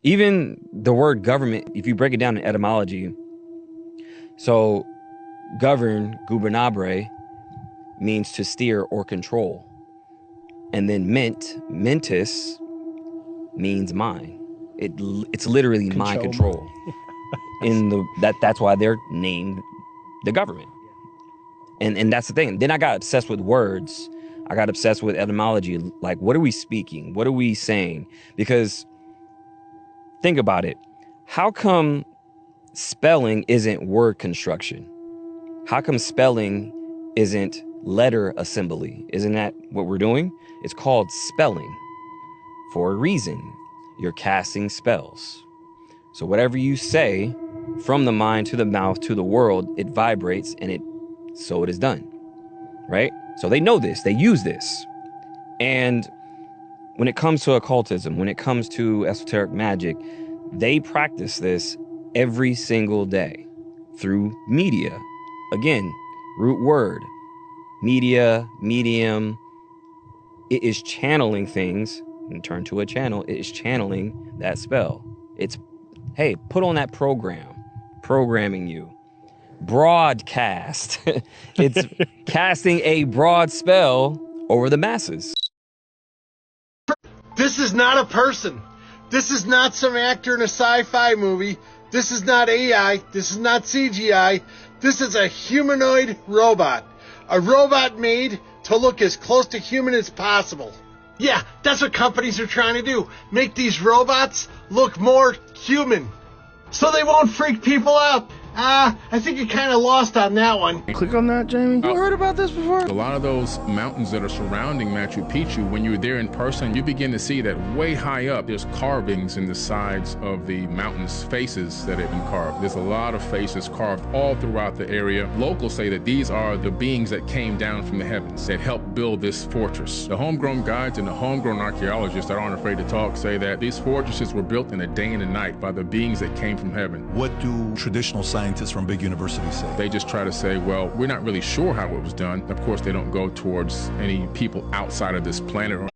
Even the word government, if you break it down in etymology, so govern, gubernabre, means to steer or control. And then mentis, means mind. It's literally mind control. That's why they're named the government. And that's the thing. Then I got obsessed with words. I got obsessed with etymology. Like, what are we speaking? What are we saying? Because think about it. How come spelling isn't word construction? How come spelling isn't letter assembly? Isn't that what we're doing? It's called spelling for a reason. You're casting spells. So whatever you say from the mind to the mouth to the world, it vibrates and so it is done, right? So they know this, they use this. And when it comes to occultism, when it comes to esoteric magic, they practice this every single day through media. Again, root word, media, medium. It is channeling things and turn to a channel. It is channeling that spell. It's, hey, put on that programming you. Broadcast. It's casting a broad spell over the masses. This is not a person. This is not some actor in a sci-fi movie. This is not AI. This is not CGI. This is a humanoid robot. A robot made to look as close to human as possible. Yeah, that's what companies are trying to do. Make these robots look more human. So they won't freak people out. I think you kind of lost on that one. Click on that, Jamie. You heard about this before? A lot of those mountains that are surrounding Machu Picchu, when you're there in person, you begin to see that way high up, there's carvings in the sides of the mountain's faces that have been carved. There's a lot of faces carved all throughout the area. Locals say that these are the beings that came down from the heavens that helped build this fortress. The homegrown guides and the homegrown archaeologists that aren't afraid to talk say that these fortresses were built in a day and a night by the beings that came from heaven. What do traditional scientists from big universities say? They just try to say, well, we're not really sure how it was done. Of course, they don't go towards any people outside of this planet.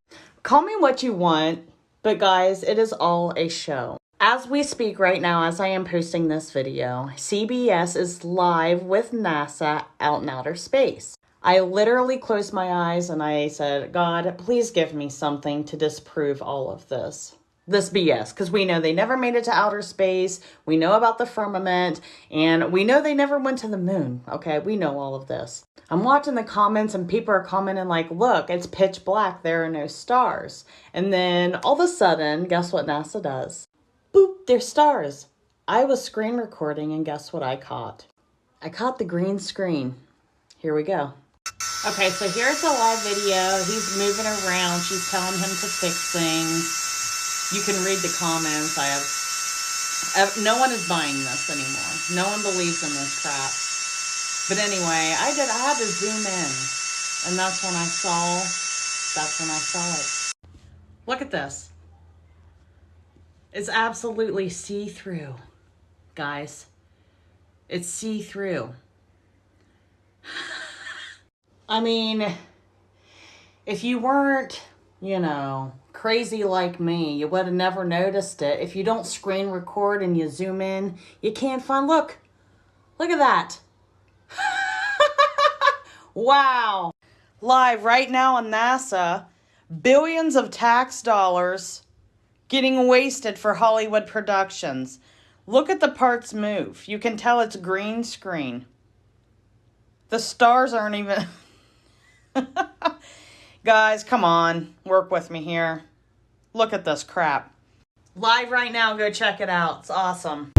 Call me what you want, but guys, it is all a show. As we speak right now, as I am posting this video, CBS is live with NASA out in outer space. I literally closed my eyes and I said, God, please give me something to disprove all of this BS, because we know they never made it to outer space. We know about the firmament, and we know they never went to the moon. Okay, we know all of this. I'm watching the comments and people are commenting like, look, it's pitch black. There are no stars. And then all of a sudden, guess what NASA does? Boop, there's stars. I was screen recording and guess what I caught? I caught the green screen. Here we go. Okay, so here's a live video. He's moving around. She's telling him to fix things. You can read the comments. No one is buying this anymore. No one believes in this crap. But anyway, I had to zoom in. And that's when I saw it. Look at this. It's absolutely see-through, guys. It's see-through. I mean, if you weren't, crazy like me, you would have never noticed it. If you don't screen record and you zoom in, you can't find, look at that. Wow. Live right now on NASA, billions of tax dollars getting wasted for Hollywood productions. Look at the parts move. You can tell it's green screen. The stars aren't even... Guys, come on. Work with me here. Look at this crap. Live right now. Go check it out. It's awesome.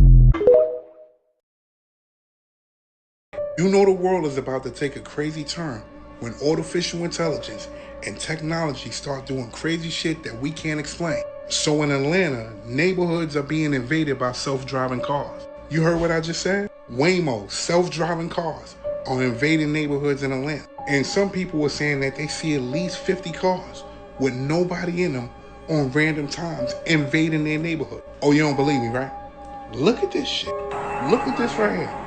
You know the world is about to take a crazy turn when artificial intelligence and technology start doing crazy shit that we can't explain. So in Atlanta, neighborhoods are being invaded by self-driving cars. You heard what I just said? Waymo, self-driving cars, are invading neighborhoods in Atlanta. And some people were saying that they see at least 50 cars with nobody in them on random times invading their neighborhood. Oh, you don't believe me, right? Look at this shit. Look at this right here.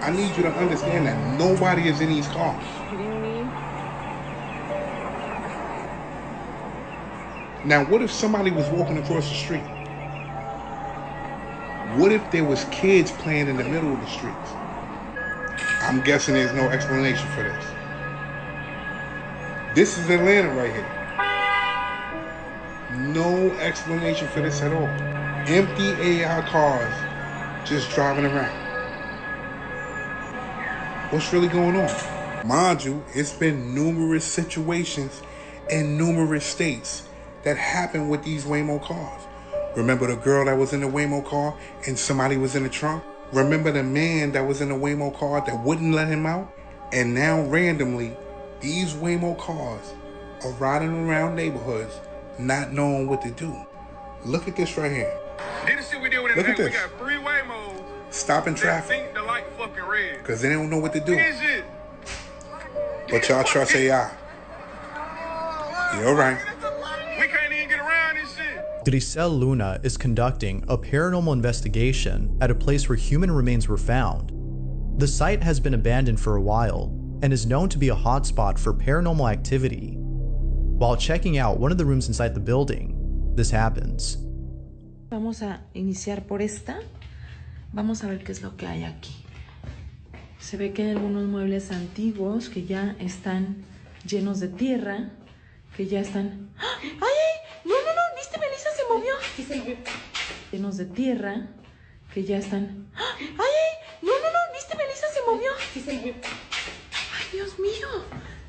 I need you to understand that nobody is in these cars. Now, what if somebody was walking across the street What if there was kids playing in the middle of the streets? I'm guessing there's no explanation for this. This is Atlanta right here. No explanation for this at all. Empty AI cars just driving around. What's really going on? Mind you, it's been numerous situations in numerous states that happened with these Waymo cars. Remember the girl that was in the Waymo car and somebody was in the trunk? Remember the man that was in the Waymo car that wouldn't let him out? And now randomly, these Waymo cars are riding around neighborhoods not knowing what to do. Look at this right here. Look at this. We got 3 Waymos stopping traffic the light fucking red because they don't know what to do. But y'all trust AI. You're right. We can't even get around this shit. Grisel Luna is conducting a paranormal investigation at a place where human remains were found. The site has been abandoned for a while and is known to be a hotspot for paranormal activity. While checking out one of the rooms inside the building, this happens. Vamos a iniciar por esta. Vamos a ver qué es lo que hay aquí. Se ve que hay algunos muebles antiguos que ya están llenos de tierra, que ya están... ¡Ay, ay! ¡No, no, no! ¿Viste, Melissa? Se movió. Llenos de tierra, que ya están... ¡Ay, ay! ¡No, no, no! ¿Viste, Melissa? Se movió. ¡Ay, Dios mío!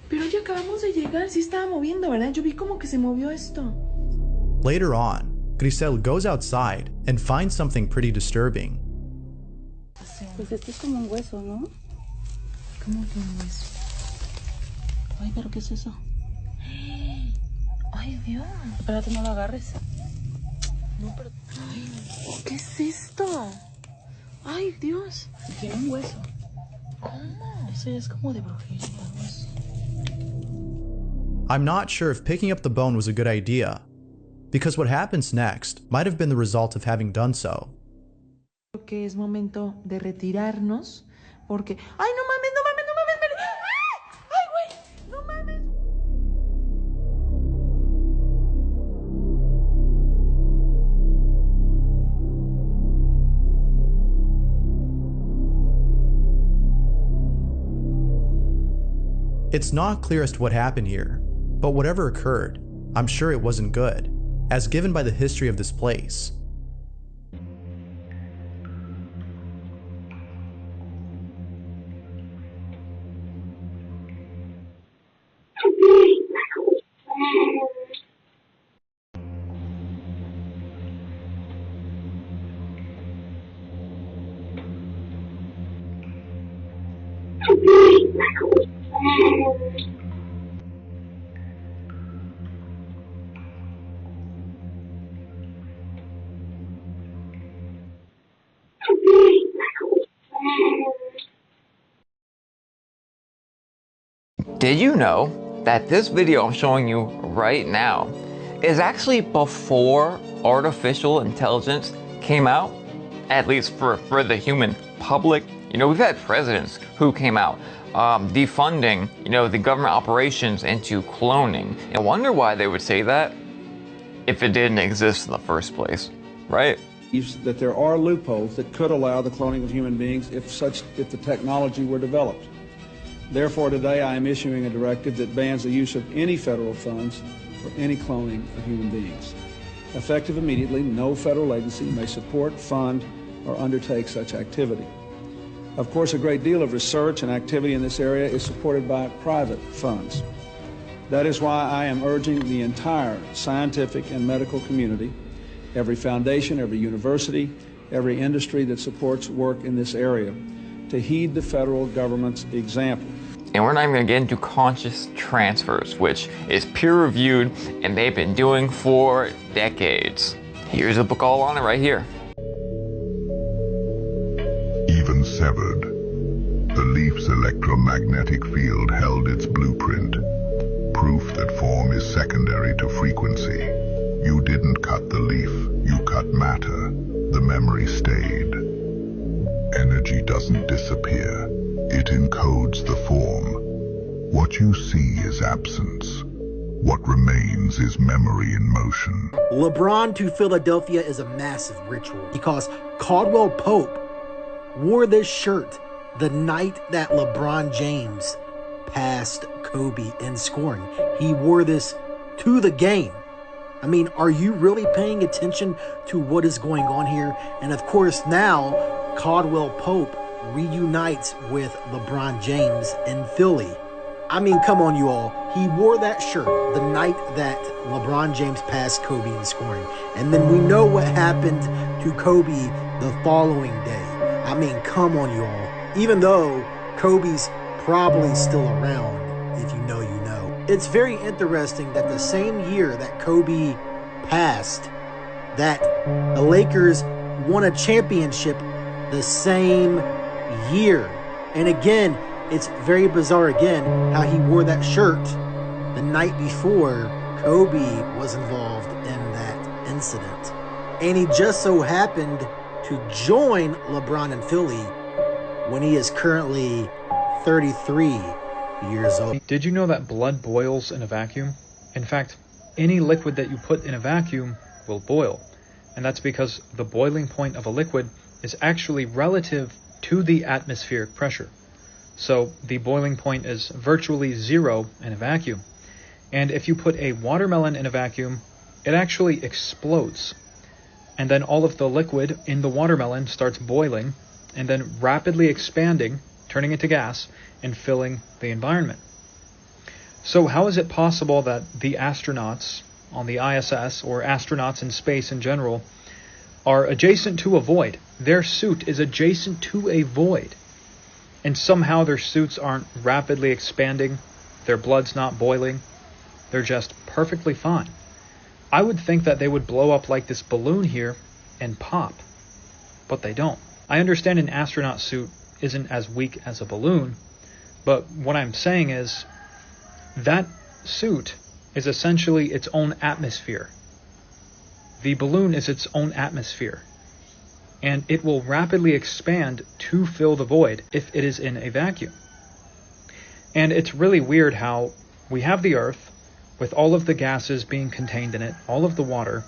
Pero ya acabamos de llegar. Sí estaba moviendo, ¿verdad? Yo vi como que se movió esto. Later on, Grisel goes outside and finds something pretty disturbing. Pues esto es como un hueso, ¿no? ¿Cómo que un hueso? Ay, pero ¿qué es eso? Ay, Dios. Espérate, no lo agarres. No, pero... Ay, ¿qué es esto? Ay, Dios. Tiene un hueso. ¿Cómo? Eso ya es como de brujería, algo así. I'm not sure if picking up the bone was a good idea, because what happens next might have been the result of having done so. Creo que es momento de retirarnos, porque... ¡Ay, no mames, no mames, no mames! ¡Ay, güey! ¡No mames! It's not clear as to what happened here, but whatever occurred, I'm sure it wasn't good, as given by the history of this place. Did you know that this video I'm showing you right now is actually before artificial intelligence came out? At least for the human public. You know, we've had presidents who came out defunding, you know, the government operations into cloning. I wonder why they would say that if it didn't exist in the first place, right? That there are loopholes that could allow the cloning of human beings if the technology were developed. Therefore, today I am issuing a directive that bans the use of any federal funds for any cloning of human beings. Effective immediately, no federal agency may support, fund, or undertake such activity. Of course, a great deal of research and activity in this area is supported by private funds. That is why I am urging the entire scientific and medical community, every foundation, every university, every industry that supports work in this area, to heed the federal government's example. And we're not even gonna get into conscious transfers, which is peer-reviewed and they've been doing for decades. Here's a book all on it right here. Even severed, the leaf's electromagnetic field held its blueprint, proof that form is secondary to frequency. You didn't cut the leaf, you cut matter. The memory stayed. Energy doesn't disappear. It encodes the form. What you see is absence. What remains is memory in motion. LeBron to Philadelphia is a massive ritual because Caldwell Pope wore this shirt the night that LeBron James passed Kobe in scoring. He wore this to the game. I mean, are you really paying attention to what is going on here? And of course, now Caldwell Pope reunites with LeBron James in Philly. I mean, come on, you all. He wore that shirt the night that LeBron James passed Kobe in scoring. And then we know what happened to Kobe the following day. I mean, come on, you all. Even though Kobe's probably still around, if you know, you know. It's very interesting that the same year that Kobe passed, that the Lakers won a championship the same year. And again, it's very bizarre again how he wore that shirt the night before Kobe was involved in that incident. And he just so happened to join LeBron in Philly when he is currently 33 years old. Did you know that blood boils in a vacuum? In fact, any liquid that you put in a vacuum will boil. And that's because the boiling point of a liquid is actually relative to the atmospheric pressure. So the boiling point is virtually zero in a vacuum. And if you put a watermelon in a vacuum, it actually explodes. And then all of the liquid in the watermelon starts boiling and then rapidly expanding, turning into gas, and filling the environment. So how is it possible that the astronauts on the ISS, or astronauts in space in general, are adjacent to a void? Their suit is adjacent to a void. And somehow their suits aren't rapidly expanding, their blood's not boiling, they're just perfectly fine. I would think that they would blow up like this balloon here and pop, but they don't. I understand an astronaut suit isn't as weak as a balloon, but what I'm saying is that suit is essentially its own atmosphere. The balloon is its own atmosphere, and it will rapidly expand to fill the void if it is in a vacuum. And it's really weird how we have the Earth with all of the gases being contained in it, all of the water,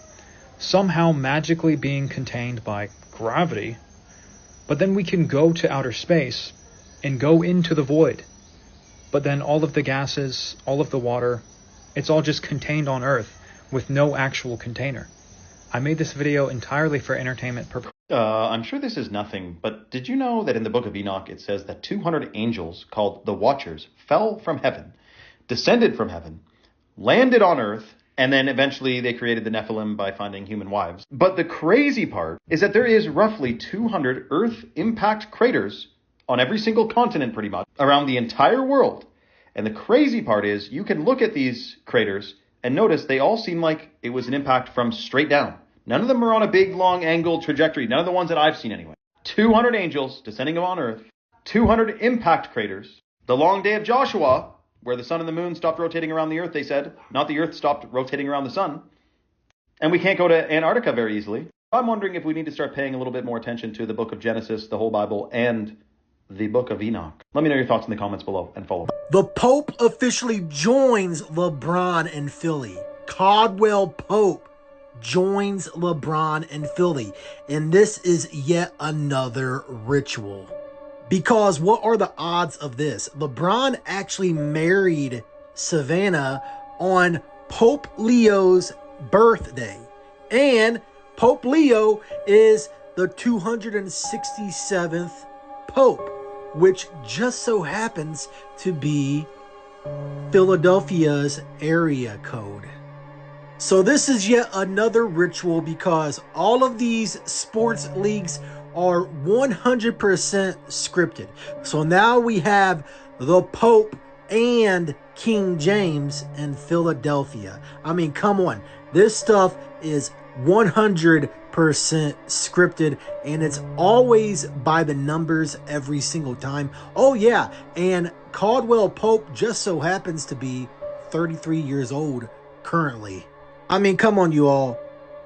somehow magically being contained by gravity, but then we can go to outer space and go into the void. But then all of the gases, all of the water, it's all just contained on Earth with no actual container. I made this video entirely for entertainment purposes. I'm sure this is nothing, but did you know that in the book of Enoch it says that 200 angels called the Watchers fell from heaven, descended from heaven, landed on Earth, and then eventually they created the Nephilim by finding human wives. But the crazy part is that there is roughly 200 Earth impact craters on every single continent pretty much around the entire world. And the crazy part is you can look at these craters and notice they all seem like it was an impact from straight down. None of them are on a big, long angled trajectory. None of the ones that I've seen anyway. 200 angels descending on Earth. 200 impact craters. The long day of Joshua, where the sun and the moon stopped rotating around the Earth, they said. Not the Earth stopped rotating around the sun. And we can't go to Antarctica very easily. I'm wondering if we need to start paying a little bit more attention to the book of Genesis, the whole Bible, and the book of Enoch. Let me know your thoughts in the comments below and follow. The Pope officially joins LeBron in Philly. Caldwell Pope joins LeBron in Philly. And this is yet another ritual. Because what are the odds of this? LeBron actually married Savannah on Pope Leo's birthday. And Pope Leo is the 267th Pope, which just so happens to be Philadelphia's area code. So this is yet another ritual because all of these sports leagues are 100% scripted. So now we have the Pope and King James in Philadelphia. I mean, come on. This stuff is 100% scripted, and it's always by the numbers every single time. Oh yeah, and Caldwell Pope just so happens to be 33 years old currently. I mean, come on, you all.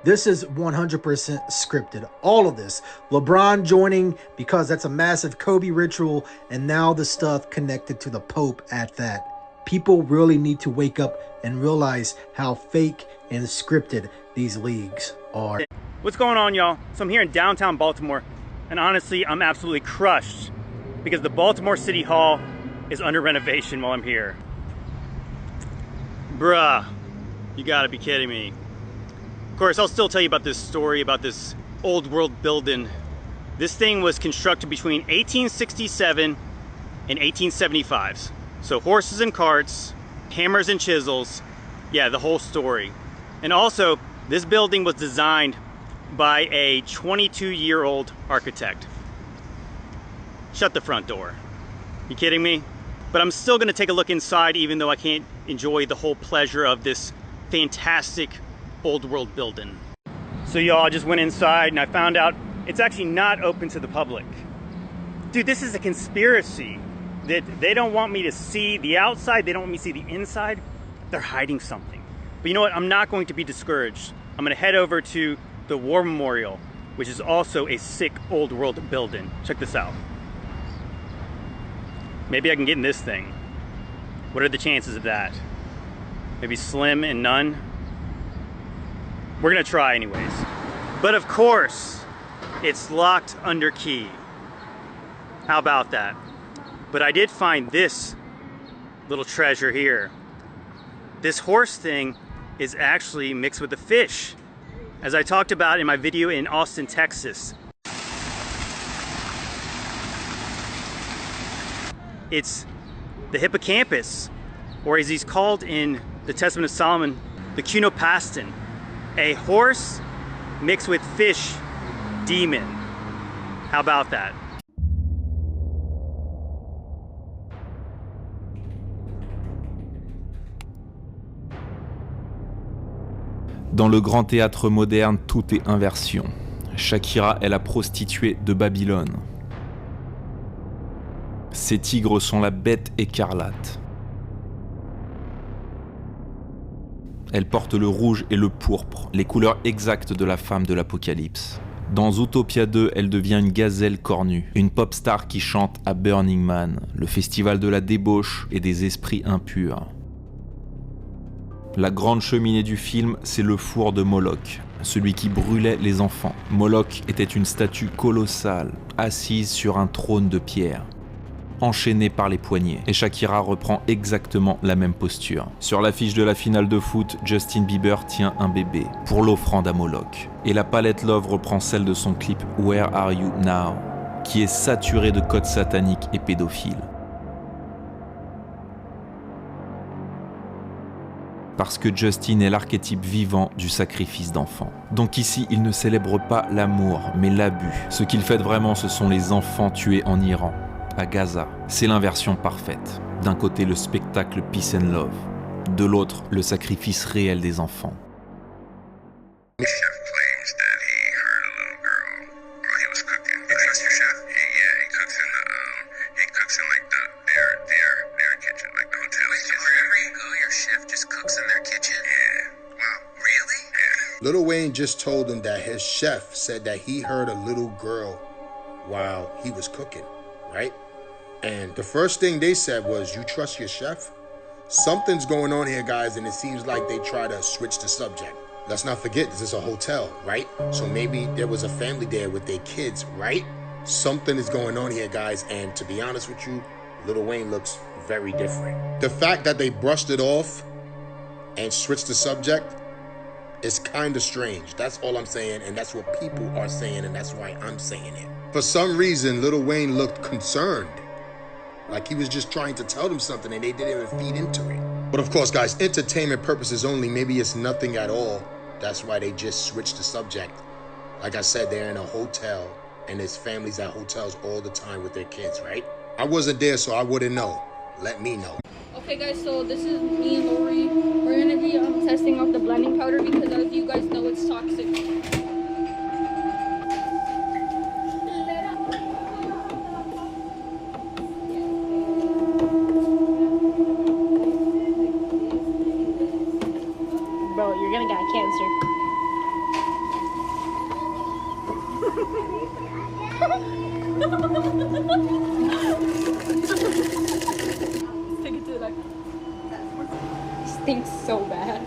This is 100% scripted. All of this. LeBron joining because that's a massive Kobe ritual, and now the stuff connected to the Pope at that. People really need to wake up and realize how fake and scripted these leagues are. What's going on, y'all? So I'm here in downtown Baltimore, and honestly, I'm absolutely crushed because the Baltimore City Hall is under renovation while I'm here. Bruh, you gotta be kidding me. Of course, I'll still tell you about this story about this old world building. This thing was constructed between 1867 and 1875. So horses and carts, hammers and chisels, yeah, the whole story. And also, this building was designed by a 22-year-old architect. Shut the front door. You kidding me? But I'm still gonna take a look inside even though I can't enjoy the whole pleasure of this fantastic old world building. So y'all, I just went inside and I found out it's actually not open to the public. Dude, this is a conspiracy. That they don't want me to see the outside, they don't want me to see the inside. They're hiding something. But you know what? I'm not going to be discouraged. I'm gonna head over to the War Memorial, which is also a sick old world building. Check this out. Maybe I can get in this thing. What are the chances of that? Maybe slim and none? We're gonna try anyways. But of course, it's locked under key. How about that? But I did find this little treasure here. This horse thing is actually mixed with a fish, as I talked about in my video in Austin, Texas. It's the hippocampus, or as he's called in the Testament of Solomon, the cunopastin, a horse mixed with fish demon. How about that? Dans le grand théâtre moderne, tout est inversion. Shakira est la prostituée de Babylone. Ces tigres sont la bête écarlate. Elle porte le rouge et le pourpre, les couleurs exactes de la femme de l'Apocalypse. Dans Zootopia 2, elle devient une gazelle cornue, une pop star qui chante à Burning Man, le festival de la débauche et des esprits impurs. La grande cheminée du film, c'est le four de Moloch, celui qui brûlait les enfants. Moloch était une statue colossale, assise sur un trône de pierre, enchaînée par les poignets. Et Shakira reprend exactement la même posture. Sur l'affiche de la finale de foot, Justin Bieber tient un bébé, pour l'offrande à Moloch. Et la palette Love reprend celle de son clip Where Are You Now, qui est saturé de codes sataniques et pédophiles. Parce que Justin est l'archétype vivant du sacrifice d'enfants. Donc ici, il ne célèbre pas l'amour, mais l'abus. Ce qu'il fête vraiment, ce sont les enfants tués en Iran, à Gaza. C'est l'inversion parfaite. D'un côté, le spectacle Peace and Love. De l'autre, le sacrifice réel des enfants. Lil Wayne just told him that his chef said that he heard a little girl while he was cooking, right? And the first thing they said was, you trust your chef? Something's going on here, guys, and it seems like they try to switch the subject. Let's not forget, this is a hotel, right? So maybe there was a family there with their kids, right? Something is going on here, guys, and to be honest with you, Lil Wayne looks very different. The fact that they brushed it off and switched the subject, it's kind of strange. That's all I'm saying, and that's what people are saying, and that's why I'm saying it. For some reason, Lil Wayne looked concerned. Like he was just trying to tell them something, and they didn't even feed into it. But of course, guys, entertainment purposes only. Maybe it's nothing at all. That's why they just switched the subject. Like I said, they're in a hotel, and there's families at hotels all the time with their kids, right? I wasn't there, so I wouldn't know. Let me know. Okay guys, so this is me and Lori. We're gonna be testing out the blending powder because as you guys know, it's toxic. Bro, you're gonna get cancer. Take it to the doctor. stinks so bad.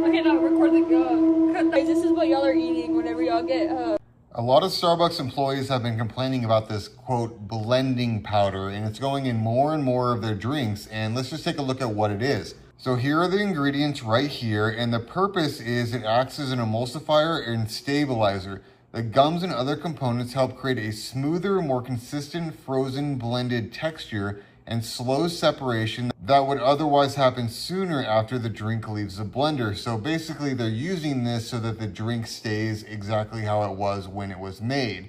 Okay, now record the cut. This is what y'all are eating whenever y'all get A lot of Starbucks employees have been complaining about this, quote, blending powder, and it's going in more and more of their drinks, and let's just take a look at what it is. So here are the ingredients right here, and the purpose is it acts as an emulsifier and stabilizer. The gums and other components help create a smoother, more consistent frozen blended texture and slow separation that would otherwise happen sooner after the drink leaves the blender. So basically they're using this so that the drink stays exactly how it was when it was made.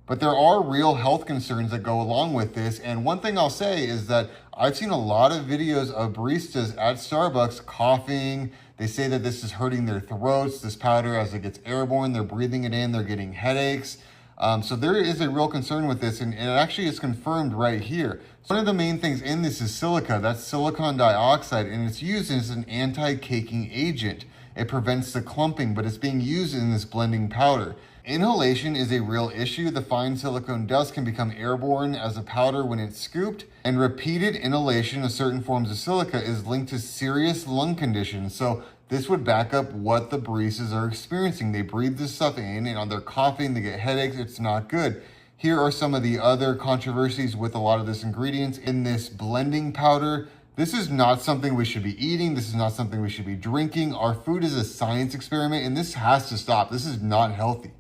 But there are real health concerns that go along with this. And one thing I'll say is that I've seen a lot of videos of baristas at Starbucks coughing. They say that this is hurting their throats, this powder, as it gets airborne, they're breathing it in, they're getting headaches. So there is a real concern with this, and it actually is confirmed right here. One of the main things in this is silica. That's silicon dioxide, and it's used as an anti-caking agent. It prevents the clumping, but it's being used in this blending powder. Inhalation is a real issue. The fine silicone dust can become airborne as a powder when it's scooped, and repeated inhalation of certain forms of silica is linked to serious lung conditions. So this would back up what the baristas are experiencing. They breathe this stuff in and they're coughing, they get headaches, it's not good. Here are some of the other controversies with a lot of this ingredients in this blending powder. This is not something we should be eating. This is not something we should be drinking. Our food is a science experiment and this has to stop. This is not healthy.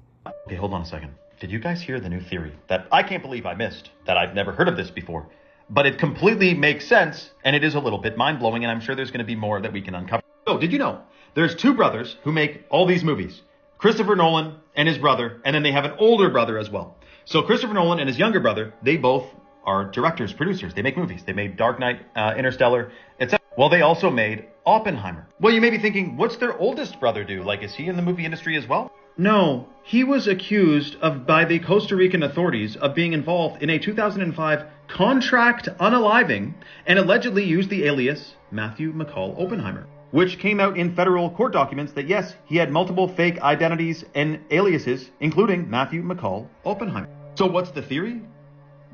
Okay, hold on a second. Did you guys hear the new theory that I can't believe I missed, that I've never heard of this before? But it completely makes sense, and it is a little bit mind-blowing, and I'm sure there's going to be more that we can uncover. So, did you know there's two brothers who make all these movies? Christopher Nolan and his brother, and then they have an older brother as well. So Christopher Nolan and his younger brother, they both are directors, producers. They make movies. They made Dark Knight, Interstellar, etc. Well, they also made Oppenheimer. Well, you may be thinking, what's their oldest brother do? Like, is he in the movie industry as well? No, he was accused by the Costa Rican authorities of being involved in a 2005 contract unaliving and allegedly used the alias Matthew McCall Oppenheimer, which came out in federal court documents that yes, he had multiple fake identities and aliases, including Matthew McCall Oppenheimer. So what's the theory?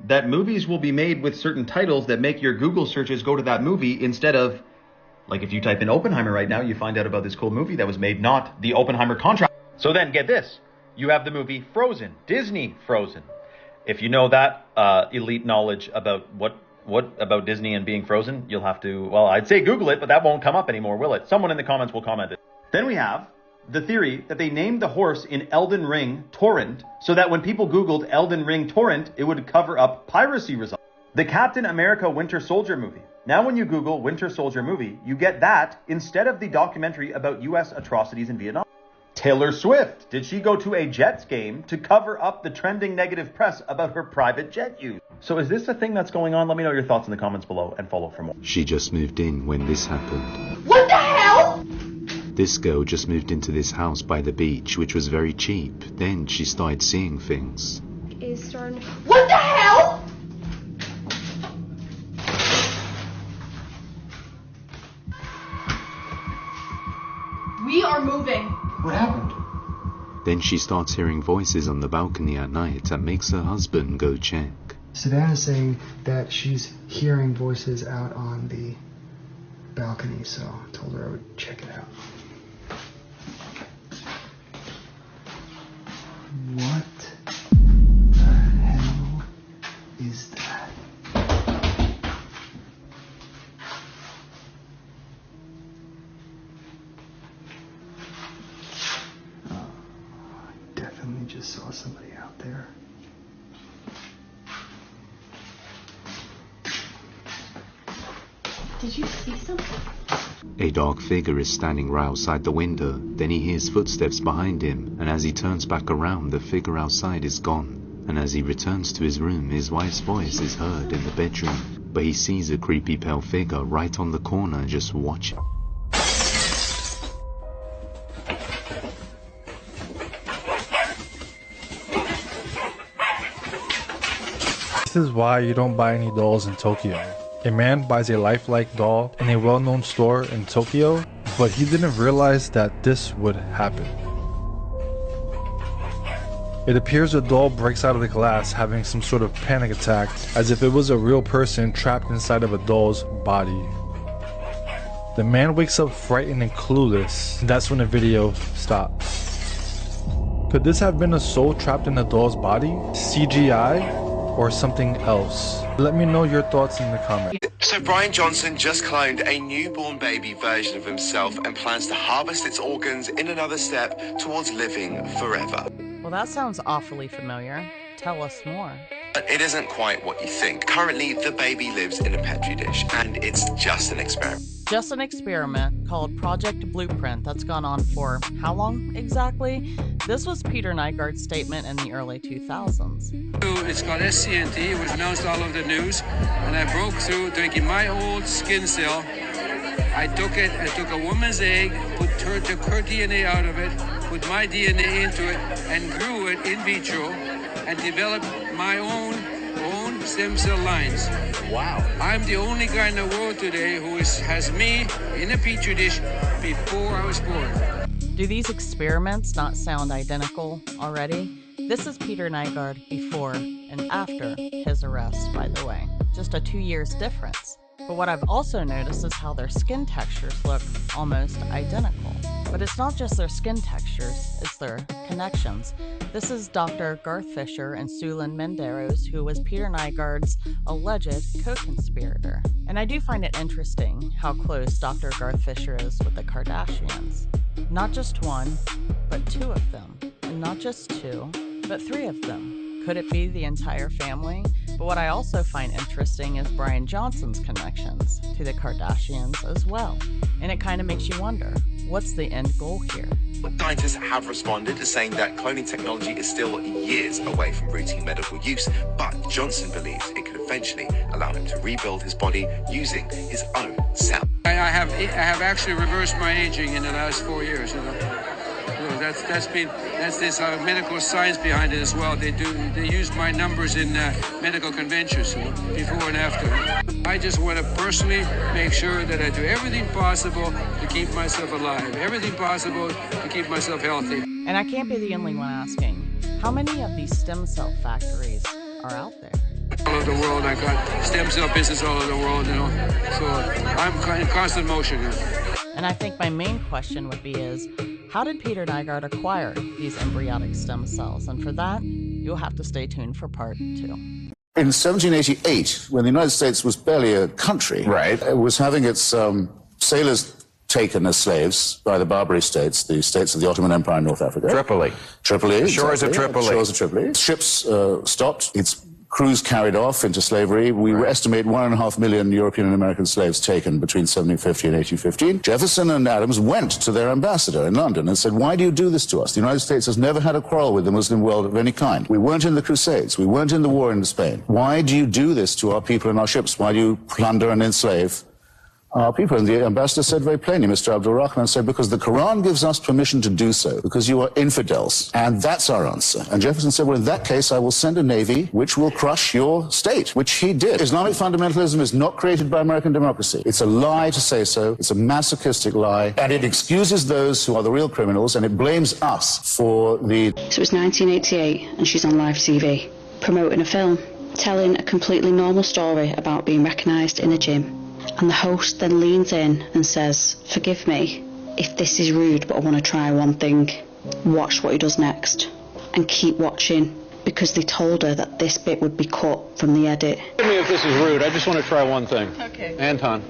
That movies will be made with certain titles that make your Google searches go to that movie instead of, like if you type in Oppenheimer right now, you find out about this cool movie that was made, not the Oppenheimer contract. So then get this, you have the movie Frozen, Disney Frozen. If you know that elite knowledge about what about Disney and being frozen, you'll have to, well, I'd say Google it, but that won't come up anymore, will it? Someone in the comments will comment it. Then we have the theory that they named the horse in Elden Ring Torrent so that when people Googled Elden Ring Torrent, it would cover up piracy results. The Captain America Winter Soldier movie. Now when you Google Winter Soldier movie, you get that instead of the documentary about U.S. atrocities in Vietnam. Taylor Swift. Did she go to a Jets game to cover up the trending negative press about her private jet use? So is this a thing that's going on? Let me know your thoughts in the comments below and follow for more. She just moved in when this happened. What the hell? This girl just moved into this house by the beach, which was very cheap. Then she started seeing things. Is starting. What the hell? We are moving. What happened? Then she starts hearing voices on the balcony at night and makes her husband go check. Savannah's saying that she's hearing voices out on the balcony, so I told her I would check it out. What the hell is that? Definitely just saw somebody out there. Did you see something? A dark figure is standing right outside the window. Then he hears footsteps behind him, and as he turns back around, the figure outside is gone. And as he returns to his room, his wife's voice is heard in the bedroom. But he sees a creepy pale figure right on the corner just watching. This is why you don't buy any dolls in Tokyo. A man buys a lifelike doll in a well-known store in Tokyo, but he didn't realize that this would happen. It appears the doll breaks out of the glass having some sort of panic attack, as if it was a real person trapped inside of a doll's body. The man wakes up frightened and clueless, and that's when the video stops. Could this have been a soul trapped in a doll's body, CGI, or something else? Let me know your thoughts in the comments. So Brian Johnson just cloned a newborn baby version of himself and plans to harvest its organs in another step towards living forever. Well, that sounds awfully familiar. Tell us more. But it isn't quite what you think. Currently, the baby lives in a petri dish, and it's just an experiment. Just an experiment called Project Blueprint that's gone on for how long exactly? This was Peter Nygaard's statement in the early 2000s. It's called SCNT. It was announced all over the news, and I broke through taking my old skin cell. I took a woman's egg, took her DNA out of it, put my DNA into it, and grew it in vitro, and developed my own stem cell lines. Wow. I'm the only guy in the world today who has me in a petri dish before I was born. Do these experiments not sound identical already? This is Peter Nygaard before and after his arrest, by the way. Just a 2 years difference. But what I've also noticed is how their skin textures look almost identical. But it's not just their skin textures, it's their connections. This is Dr. Garth Fisher and Sulin Menderos, who was Peter Nygaard's alleged co-conspirator. And I do find it interesting how close Dr. Garth Fisher is with the Kardashians. Not just one, but two of them. And not just two, but three of them. Could it be the entire family? But what I also find interesting is Brian Johnson's connections to the Kardashians as well. And it kind of makes you wonder, what's the end goal here? Scientists have responded to saying that cloning technology is still years away from routine medical use, but Johnson believes it could eventually allow him to rebuild his body using his own cells. I have actually reversed my aging in the last 4 years. You know? That's this medical science behind it as well. They use my numbers in medical conventions, you know, before and after. I just want to personally make sure that I do everything possible to keep myself alive, everything possible to keep myself healthy. And I can't be the only one asking, how many of these stem cell factories are out there? All over the world, I got stem cell business all over the world, you know, so I'm in constant motion. You know. And I think my main question would be is, how did Peter Nygaard acquire these embryonic stem cells? And for that, you'll have to stay tuned for part 2. In 1788, when the United States was barely a country, it was having its sailors taken as slaves by the Barbary states, the states of the Ottoman Empire in North Africa. Tripoli. Tripoli, Shores of Tripoli. Shores of Tripoli. Ships stopped. Its crews carried off into slavery. We estimate 1.5 million European and American slaves taken between 1750 and 1815. Jefferson and Adams went to their ambassador in London and said, why do you do this to us? The United States has never had a quarrel with the Muslim world of any kind. We weren't in the Crusades. We weren't in the war in Spain. Why do you do this to our people and our ships? Why do you plunder and enslave our people? And the ambassador said very plainly, Mr. Abdul Rahman said, because the Quran gives us permission to do so, because you are infidels. And that's our answer. And Jefferson said, well, in that case, I will send a navy which will crush your state, which he did. Islamic fundamentalism is not created by American democracy. It's a lie to say so. It's a masochistic lie. And it excuses those who are the real criminals, and it blames us for the... So it's 1988, and she's on live TV, promoting a film, telling a completely normal story about being recognised in a gym. And the host then leans in and says, forgive me if this is rude, but I want to try one thing. Watch what he does next. And keep watching, because they told her that this bit would be cut from the edit. Forgive me if this is rude. I just want to try one thing. Okay. Anton.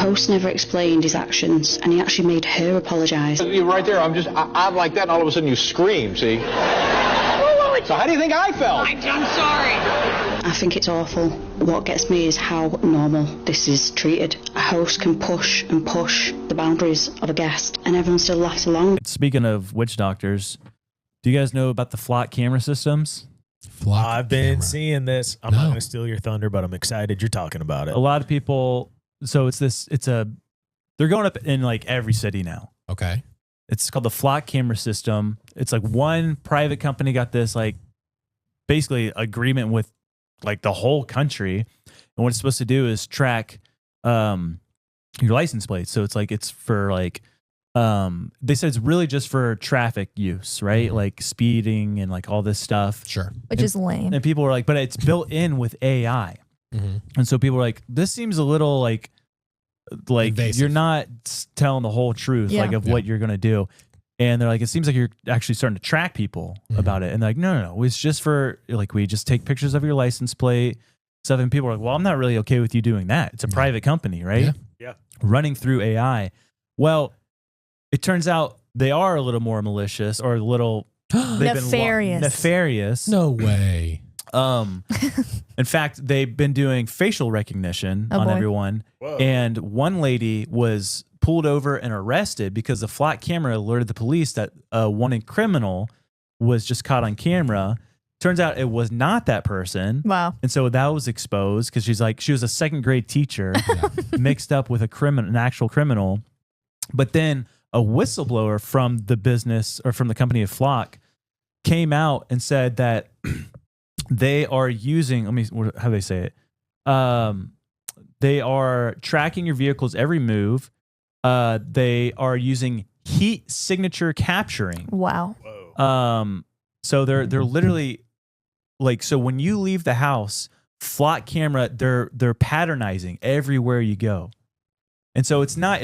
Host never explained his actions, and he actually made her apologise. You're right there. I'm like that, and all of a sudden you scream, see? So how do you think I felt? I'm sorry. I think it's awful. What gets me is how normal this is treated. A host can push and push the boundaries of a guest, and everyone still laughs along. Speaking of witch doctors, do you guys know about the flock camera systems? I've been seeing this. I'm not going to steal your thunder, but I'm excited you're talking about it. A lot of people. So they're going up in like every city now. Okay. It's called the flock camera system. It's like one private company got this like basically agreement with like the whole country. And what it's supposed to do is track your license plates. So it's for like, they said it's really just for traffic use, right? Mm-hmm. Like speeding and like all this stuff. Sure. Which is lame. And people are like, but it's built in with AI. Mm-hmm. And so people are like, this seems a little like invasive. You're not telling the whole truth of what you're going to do. And they're like, it seems like you're actually starting to track people about it. And they're like, no, it's just for like, we just take pictures of your license plate stuff. And people are like, well, I'm not really okay with you doing that. It's a private company, right? Yeah. Running through AI. Well, it turns out they are a little more malicious or a little nefarious. No way. In fact, they've been doing facial recognition on everyone. Whoa. And one lady was pulled over and arrested because the flock camera alerted the police that a wanted criminal was just caught on camera. Turns out it was not that person. Wow. And so that was exposed because she was a second grade teacher mixed up with an actual criminal. But then a whistleblower from the business or from the company of Flock came out and said that they are using, how do they say it? They are tracking your vehicle's every move. They are using heat signature capturing. Wow. So they're literally like, so when you leave the house, Flock camera, they're patternizing everywhere you go. And so it's not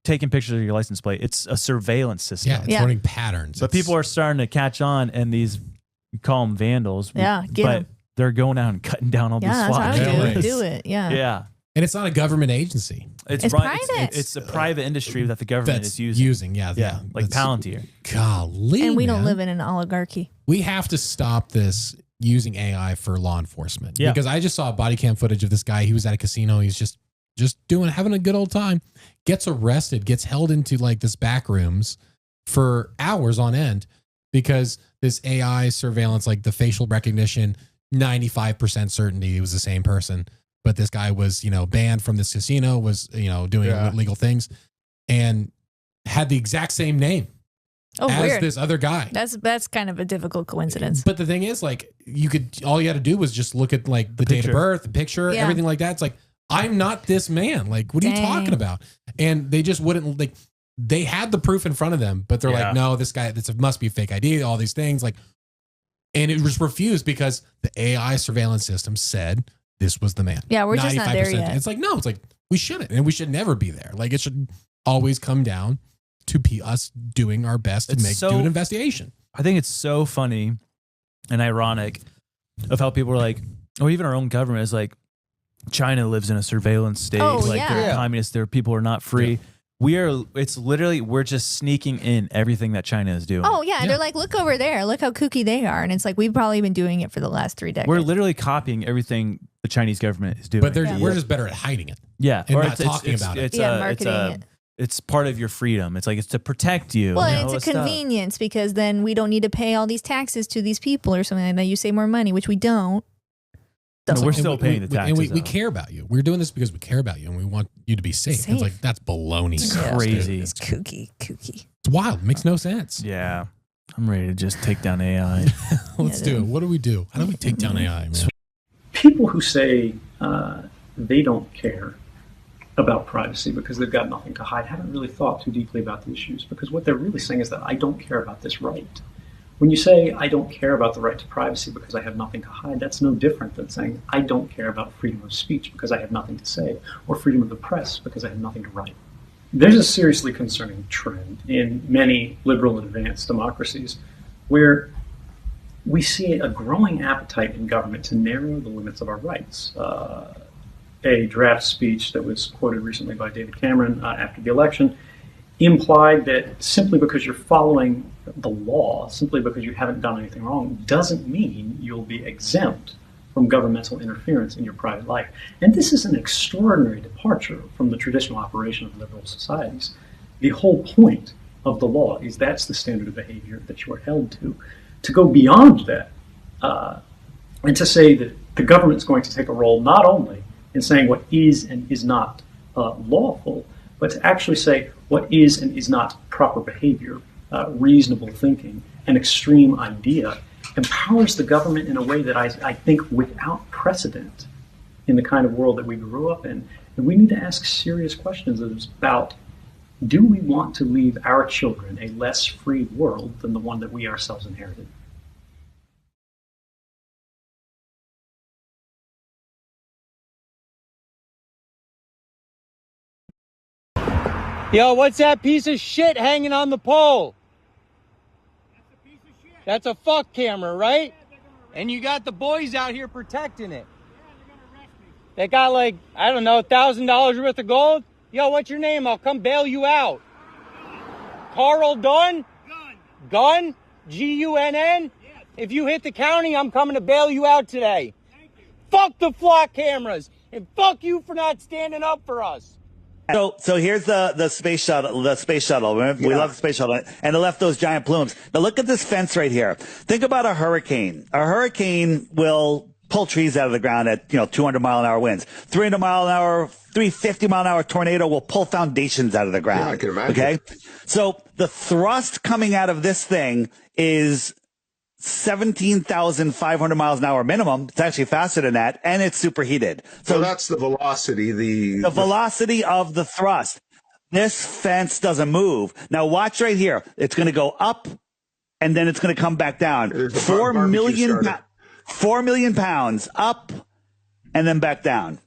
taking pictures of your license plate. It's a surveillance system. Yeah, it's learning patterns. But people are starting to catch on, and these, you call them vandals. Yeah, but they're going out and cutting down all these SWAT cameras. Do it. Yeah. Yeah. And it's not a government agency. It's private. It's a private industry that the government is using. Yeah. Like Palantir. Golly, and we don't live in an oligarchy. We have to stop this using AI for law enforcement. Yeah. Because I just saw body cam footage of this guy. He was at a casino. He's just having a good old time. Gets arrested, gets held into like this back rooms for hours on end because this AI surveillance, like the facial recognition, 95% certainty it was the same person. But this guy was, banned from this casino, was, doing illegal things and had the exact same name as weird. This other guy. That's kind of a difficult coincidence. But the thing is, like, all you had to do was just look at like the date of birth, the picture, everything like that. It's like, I'm not this man. Like, what are you talking about? And they just wouldn't, like, they had the proof in front of them, but they're like, no, this guy, this must be a fake ID, all these things. Like, and it was refused because the AI surveillance system said this was the man. Yeah, we're just not there yet. It's like, no, it's like, we shouldn't. And we should never be there. Like, it should always come down to us doing our best to do an investigation. I think it's so funny and ironic of how people are like, or even our own government is like, China lives in a surveillance state. They're communists. Their people are not free. Yeah. We're just sneaking in everything that China is doing. Oh yeah. They're like, look over there. Look how kooky they are. And it's like, we've probably been doing it for the last 3 decades. We're literally copying everything the Chinese government is doing. But we're just better at hiding it. Yeah. And not talking about it. Marketing it. It's part of your freedom. It's like, it's to protect you. Well, it's a convenience because then we don't need to pay all these taxes to these people or something like that. You save more money, which we don't. No, we're still paying the taxes. And we care about you. We're doing this because we care about you and we want you to be safe. It's like, that's baloney. It's crazy. It's kooky. It's wild. It makes no sense. Yeah. I'm ready to just take down AI. Let's do it. What do we do? How do we take down AI, man? People who say they don't care about privacy because they've got nothing to hide haven't really thought too deeply about the issues, because what they're really saying is that I don't care about this right. When you say, I don't care about the right to privacy because I have nothing to hide, that's no different than saying, I don't care about freedom of speech because I have nothing to say, or freedom of the press because I have nothing to write. There's a seriously concerning trend in many liberal and advanced democracies where we see a growing appetite in government to narrow the limits of our rights. A draft speech that was quoted recently by David Cameron after the election implied that simply because you're following the law, simply because you haven't done anything wrong, doesn't mean you'll be exempt from governmental interference in your private life. And this is an extraordinary departure from the traditional operation of liberal societies. The whole point of the law is that's the standard of behavior that you are held to. To go beyond that And to say that the government's going to take a role not only in saying what is and is not lawful, but to actually say what is and is not proper behavior, reasonable thinking, an extreme idea, empowers the government in a way that I think without precedent in the kind of world that we grew up in. And we need to ask serious questions about, do we want to leave our children a less free world than the one that we ourselves inherited? Yo, what's that piece of shit hanging on the pole? That's a piece of shit. That's a fuck camera, right? Yeah, and you got the boys out here protecting it. Yeah, they're gonna arrest me. They got like, I don't know, $1,000 worth of gold? Yo, what's your name? I'll come bail you out. Carl Dunn? Gun. Gun? G-U-N-N? Yes. If you hit the county, I'm coming to bail you out today. Thank you. Fuck the flock cameras, and fuck you for not standing up for us. So here's the space shuttle. The space shuttle. We love the space shuttle, and they left those giant plumes. Now look at this fence right here. Think about a hurricane. A hurricane will pull trees out of the ground at 200 mile an hour winds. 300 mile an hour, 350 mile an hour tornado will pull foundations out of the ground. Yeah, I can imagine. Okay, so the thrust coming out of this thing is 17,500 miles an hour minimum. It's actually faster than that, and it's superheated. So that's the velocity, the velocity of the thrust. This fence doesn't move. Now watch right here. It's going to go up, and then it's going to come back down. 4 million pounds up, and then back down.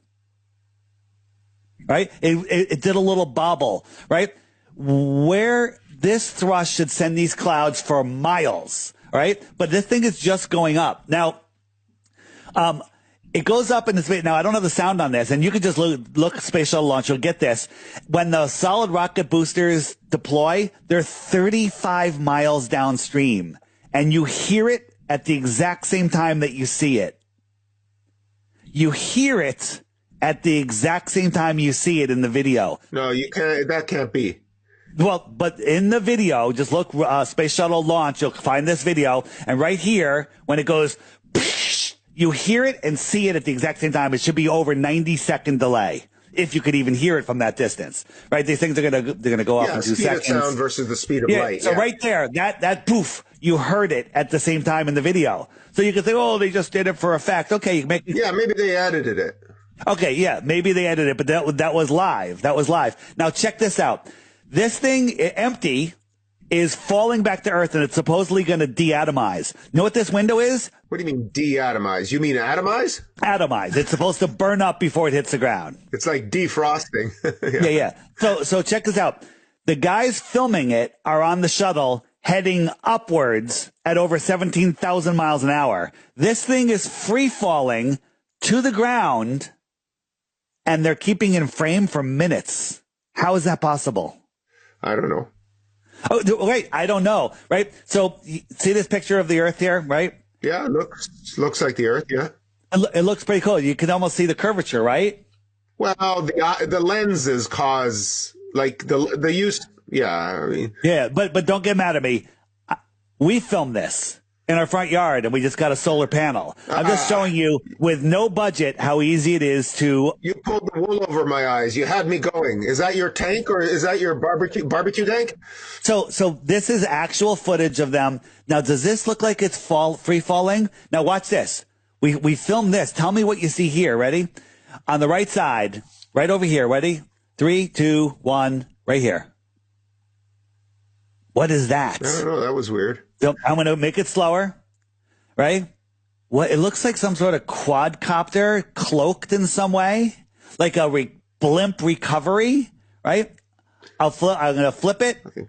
Right? It did a little bobble. Right? Where this thrust should send these clouds for miles. Right? But this thing is just going up. Now, it goes up in this. Now, I don't have the sound on this, and you can just look Space Shuttle launch. You'll get this. When the solid rocket boosters deploy, they're 35 miles downstream, and you hear it at the exact same time that you see it. You hear it at the exact same time you see it in the video. No, you can't. That can't be. Well, but in the video, just look, Space Shuttle launch, you'll find this video, and right here, when it goes, you hear it and see it at the exact same time. It should be over 90-second delay, if you could even hear it from that distance, right? These things are they're gonna go up in 2 seconds. Speed of sound versus the speed of light. So right there, that poof, you heard it at the same time in the video. So you could think, oh, they just did it for effect. Okay, you make yeah, maybe they edited it. Okay, yeah, maybe they edited it, but that was live. That was live. Now check this out. This thing, empty, is falling back to Earth, and it's supposedly going to deatomize. You know what this window is? What do you mean deatomize? You mean atomize? Atomize. It's supposed to burn up before it hits the ground. It's like defrosting. Yeah. So check this out. The guys filming it are on the shuttle heading upwards at over 17,000 miles an hour. This thing is free falling to the ground, and they're keeping it in frame for minutes. How is that possible? I don't know. Oh, wait, I don't know, right? So, see this picture of the Earth here, right? Yeah, looks like the Earth, yeah. It looks pretty cool. You can almost see the curvature, right? Well, the lenses cause, like, the use, yeah, I mean. Yeah, but don't get mad at me. We filmed this in our front yard, and we just got a solar panel. I'm just showing you, with no budget, how easy it is to... You pulled the wool over my eyes. You had me going. Is that your tank, or is that your barbecue tank? So this is actual footage of them. Now, does this look like it's free falling? Now, watch this. We filmed this. Tell me what you see here. Ready? On the right side, right over here. Ready? 3, 2, 1, right here. What is that? I don't know. That was weird. So I'm going to make it slower, right? What it looks like some sort of quadcopter cloaked in some way, like a blimp recovery, right? I'm going to flip it. Okay.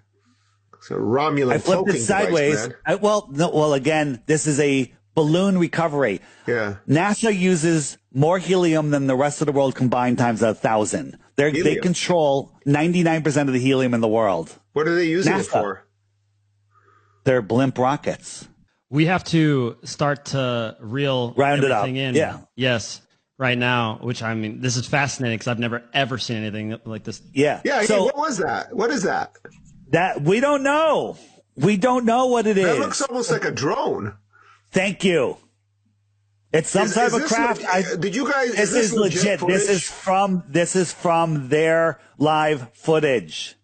So Romulan. I flipped it sideways. Again, this is a balloon recovery. Yeah. NASA uses more helium than the rest of the world combined times 1,000. They control 99% of the helium in the world. What are they using it for? They're blimp rockets. We have to start to round it up. In. Yeah. Yes. Right now, which I mean, this is fascinating because I've never ever seen anything like this. Yeah. Yeah. So what was that? What is that? That we don't know. We don't know what it is. That looks almost like a drone. Thank you. It's some type of craft. Did you guys? This is legit. This is from their live footage.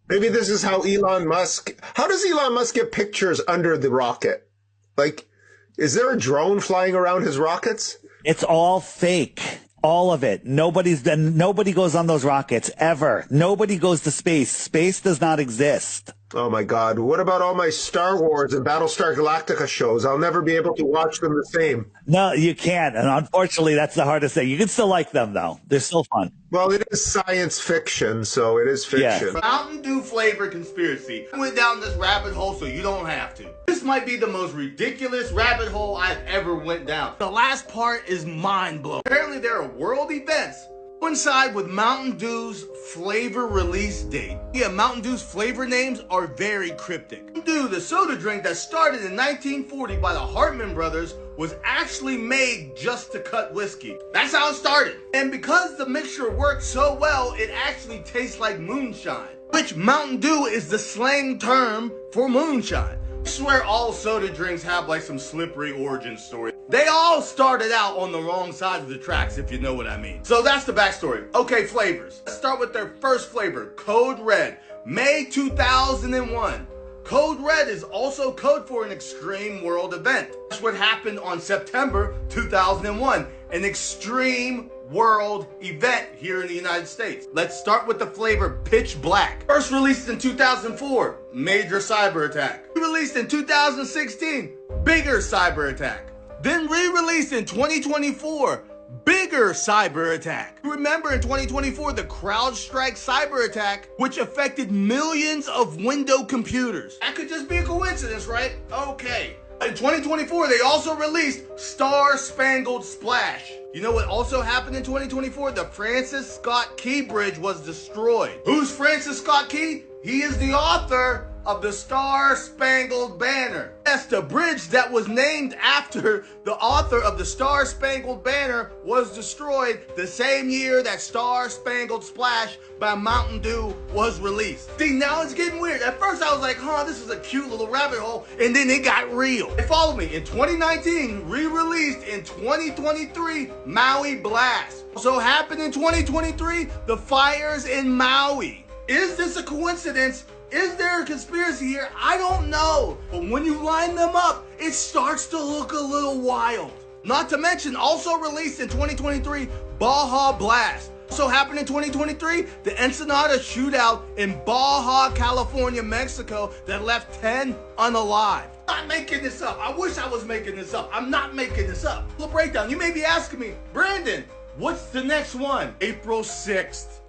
Maybe this is how Elon Musk. How does Elon Musk get pictures under the rocket? Like, is there a drone flying around his rockets? It's all fake. All of it. Nobody goes on those rockets ever. Nobody goes to space. Space does not exist. Oh my God. What about all my Star Wars and Battlestar Galactica shows? I'll never be able to watch them the same. No, you can't. And unfortunately, that's the hardest thing. You can still like them, though. They're still fun. Well, it is science fiction, so it is fiction. Yeah. Mountain Dew flavor conspiracy. I went down this rabbit hole so you don't have to. This might be the most ridiculous rabbit hole I've ever went down. The last part is mind-blowing. Apparently there are world events coincide with Mountain Dew's flavor release date. Yeah, Mountain Dew's flavor names are very cryptic. Mountain Dew, the soda drink that started in 1940 by the Hartman brothers, was actually made just to cut whiskey. That's how it started. And because the mixture worked so well, it actually tastes like moonshine, which Mountain Dew is the slang term for moonshine. I swear all soda drinks have like some slippery origin story. They all started out on the wrong side of the tracks, if you know what I mean. So that's the backstory. Okay, flavors. Let's start with their first flavor, Code Red, May 2001. Code Red is also code for an extreme world event. That's what happened on September 2001, an extreme world event here in the United States. Let's start with the flavor Pitch Black. First released in 2004, major cyber attack. Released in 2016, bigger cyber attack. Then re-released in 2024, bigger cyber attack. Remember in 2024, the CrowdStrike cyber attack, which affected millions of Windows computers. That could just be a coincidence, right? Okay. In 2024, they also released Star Spangled Splash. You know what also happened in 2024? The Francis Scott Key Bridge was destroyed. Who's Francis Scott Key? He is the author of the Star Spangled Banner. Yes, the bridge that was named after the author of the Star Spangled Banner was destroyed the same year that Star Spangled Splash by Mountain Dew was released. See, now it's getting weird. At first I was like, this is a cute little rabbit hole, and then it got real. Follow me. In 2019, re-released in 2023, Maui Blast. Also happened in 2023, the fires in Maui. Is this a coincidence? Is there a conspiracy here? I don't know. But when you line them up, it starts to look a little wild. Not to mention, also released in 2023, Baja Blast. Also happened in 2023, the Ensenada shootout in Baja, California, Mexico that left 10 unalived. I'm not making this up. I wish I was making this up. I'm not making this up. Little breakdown. You may be asking me, Brandon, what's the next one? April 6th,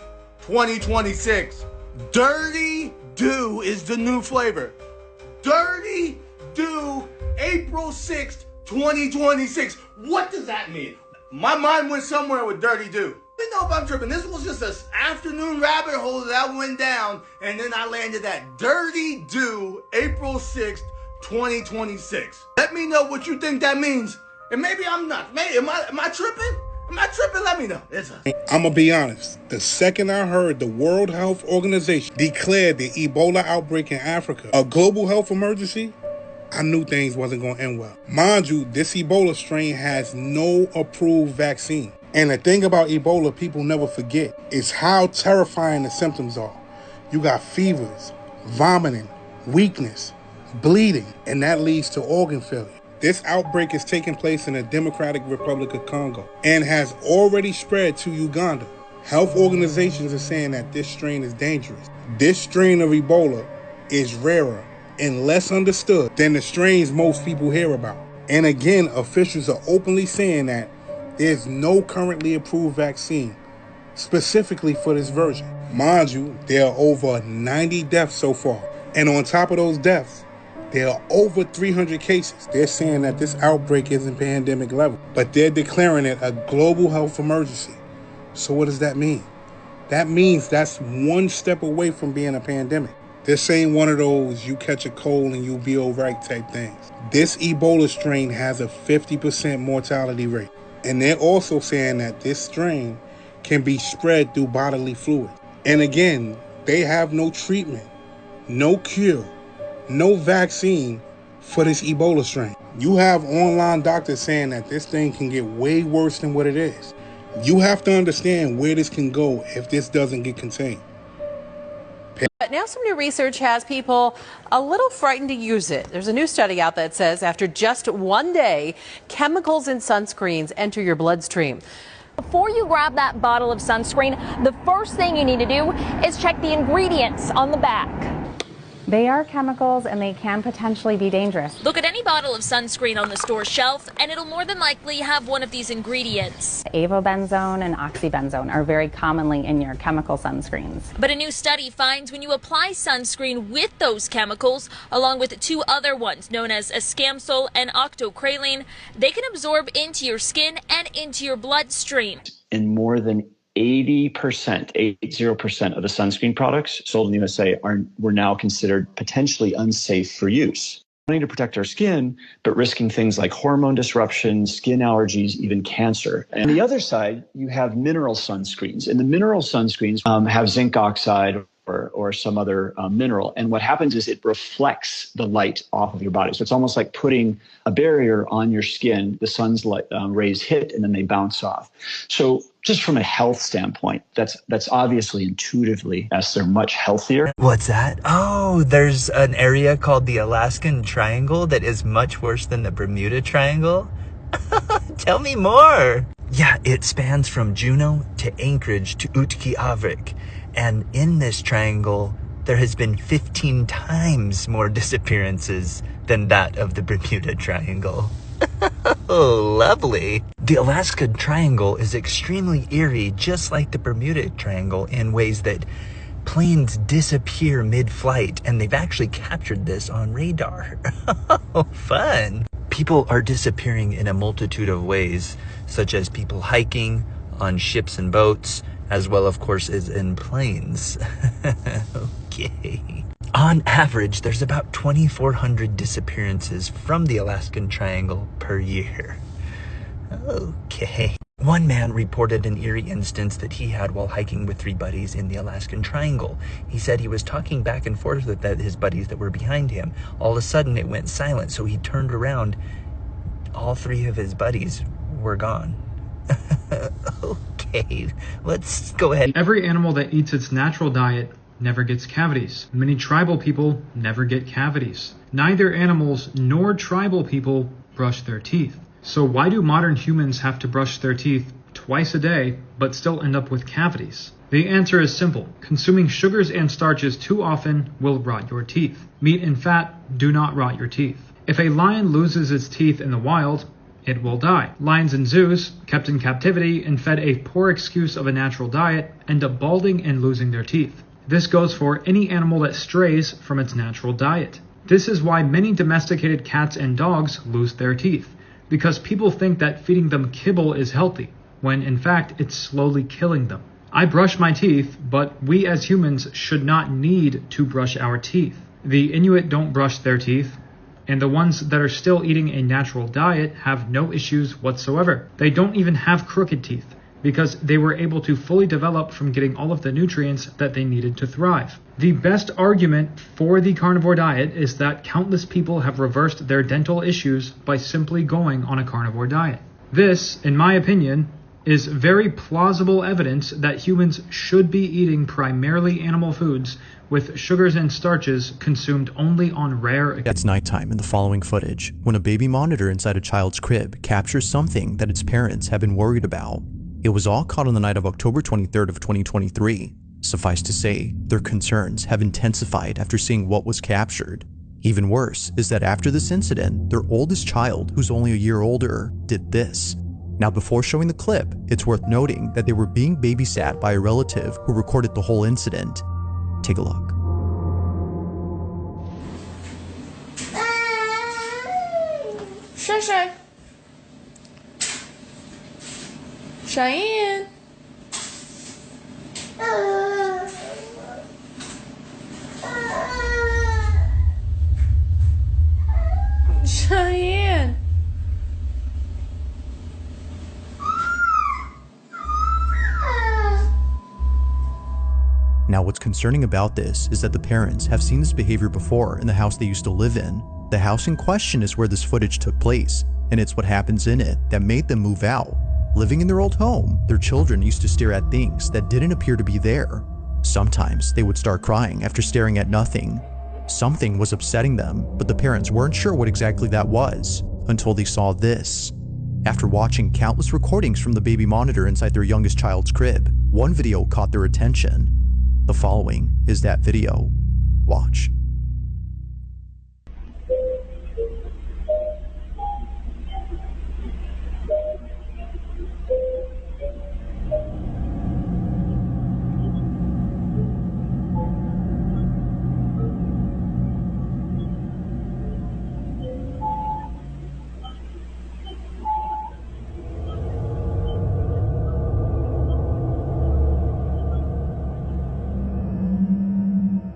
2026. Dirty Dew is the new flavor. Dirty Dew, April 6th, 2026. What does that mean? My mind went somewhere with Dirty Dew. I don't know if I'm tripping. This was just an afternoon rabbit hole that I went down, and then I landed at Dirty Dew, April 6th, 2026. Let me know what you think that means. And maybe I'm not. Am I tripping? Am I tripping? Let me know. I'm going to be honest. The second I heard the World Health Organization declared the Ebola outbreak in Africa a global health emergency, I knew things wasn't going to end well. Mind you, this Ebola strain has no approved vaccine. And the thing about Ebola people never forget is how terrifying the symptoms are. You got fevers, vomiting, weakness, bleeding, and that leads to organ failure. This outbreak is taking place in the Democratic Republic of Congo and has already spread to Uganda. Health organizations are saying that this strain is dangerous. This strain of Ebola is rarer and less understood than the strains most people hear about. And again, officials are openly saying that there's no currently approved vaccine specifically for this version. Mind you, there are over 90 deaths so far. And on top of those deaths, there are over 300 cases. They're saying that this outbreak isn't pandemic level, but they're declaring it a global health emergency. So what does that mean? That means that's one step away from being a pandemic. This ain't one of those you catch a cold and you'll be all right type things. This Ebola strain has a 50% mortality rate. And they're also saying that this strain can be spread through bodily fluid. And again, they have no treatment, no cure, no vaccine for this Ebola strain. You have online doctors saying that this thing can get way worse than what it is. You have to understand where this can go if this doesn't get contained. But now some new research has people a little frightened to use it. There's a new study out that says after just one day, chemicals in sunscreens enter your bloodstream. Before you grab that bottle of sunscreen, the first thing you need to do is check the ingredients on the back. They are chemicals and they can potentially be dangerous. Look at any bottle of sunscreen on the store shelf and it'll more than likely have one of these ingredients. Avobenzone and oxybenzone are very commonly in your chemical sunscreens. But a new study finds when you apply sunscreen with those chemicals, along with two other ones known as escamsol and octocrylene, they can absorb into your skin and into your bloodstream. In more than 80%, 80% of the sunscreen products sold in the USA were now considered potentially unsafe for use. Wanting to protect our skin, but risking things like hormone disruption, skin allergies, even cancer. And on the other side, you have mineral sunscreens. And the mineral sunscreens have zinc oxide or some other mineral. And what happens is it reflects the light off of your body. So it's almost like putting a barrier on your skin. The sun's rays hit and then they bounce off. So just from a health standpoint, that's obviously intuitively, yes, they're much healthier. What's that? Oh, there's an area called the Alaskan Triangle that is much worse than the Bermuda Triangle. Tell me more. Yeah, it spans from Juneau to Anchorage to Utqiagvik. And in this triangle, there has been 15 times more disappearances than that of the Bermuda Triangle. Oh, lovely. The Alaska Triangle is extremely eerie, just like the Bermuda Triangle, in ways that planes disappear mid-flight, and they've actually captured this on radar. Oh, fun. People are disappearing in a multitude of ways, such as people hiking on ships and boats, as well, of course, as in planes. Okay. On average, there's about 2,400 disappearances from the Alaskan Triangle per year. Okay. One man reported an eerie instance that he had while hiking with 3 buddies in the Alaskan Triangle. He said he was talking back and forth with his buddies that were behind him. All of a sudden, it went silent, so he turned around. All 3 of his buddies were gone. Okay, let's go ahead. Every animal that eats its natural diet never gets cavities. Many tribal people never get cavities. Neither animals nor tribal people brush their teeth. So why do modern humans have to brush their teeth twice a day but still end up with cavities? The answer is simple. Consuming sugars and starches too often will rot your teeth. Meat and fat do not rot your teeth. If a lion loses its teeth in the wild, it will die. Lions in zoos, kept in captivity and fed a poor excuse of a natural diet, end up balding and losing their teeth. This goes for any animal that strays from its natural diet. This is why many domesticated cats and dogs lose their teeth, because people think that feeding them kibble is healthy, when in fact it's slowly killing them. I brush my teeth, but we as humans should not need to brush our teeth. The Inuit don't brush their teeth, and the ones that are still eating a natural diet have no issues whatsoever. They don't even have crooked teeth, because they were able to fully develop from getting all of the nutrients that they needed to thrive. The best argument for the carnivore diet is that countless people have reversed their dental issues by simply going on a carnivore diet. This, in my opinion, is very plausible evidence that humans should be eating primarily animal foods with sugars and starches consumed only on rare occasions. It's nighttime in the following footage when a baby monitor inside a child's crib captures something that its parents have been worried about. It was all caught on the night of October 23rd of 2023. Suffice to say, their concerns have intensified after seeing what was captured. Even worse is that after this incident, their oldest child, who's only a year older, did this. Now, before showing the clip, it's worth noting that they were being babysat by a relative who recorded the whole incident. Take a look. Shay Shay. Cheyenne. Cheyenne. Now, what's concerning about this is that the parents have seen this behavior before in the house they used to live in. The house in question is where this footage took place, and it's what happens in it that made them move out. Living in their old home, their children used to stare at things that didn't appear to be there. Sometimes they would start crying after staring at nothing. Something was upsetting them, but the parents weren't sure what exactly that was until they saw this. After watching countless recordings from the baby monitor inside their youngest child's crib, one video caught their attention. The following is that video. Watch.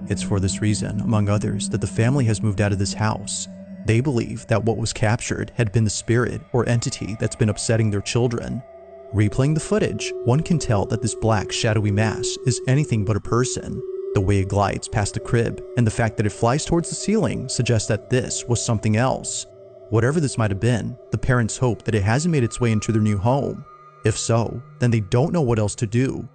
It's for this reason, among others, that the family has moved out of this house. They believe that what was captured had been the spirit or entity that's been upsetting their children. Replaying the footage, one can tell that this black, shadowy mass is anything but a person. The way it glides past the crib and the fact that it flies towards the ceiling suggests that this was something else. Whatever this might have been, the parents hope that it hasn't made its way into their new home. If so, then they don't know what else to do.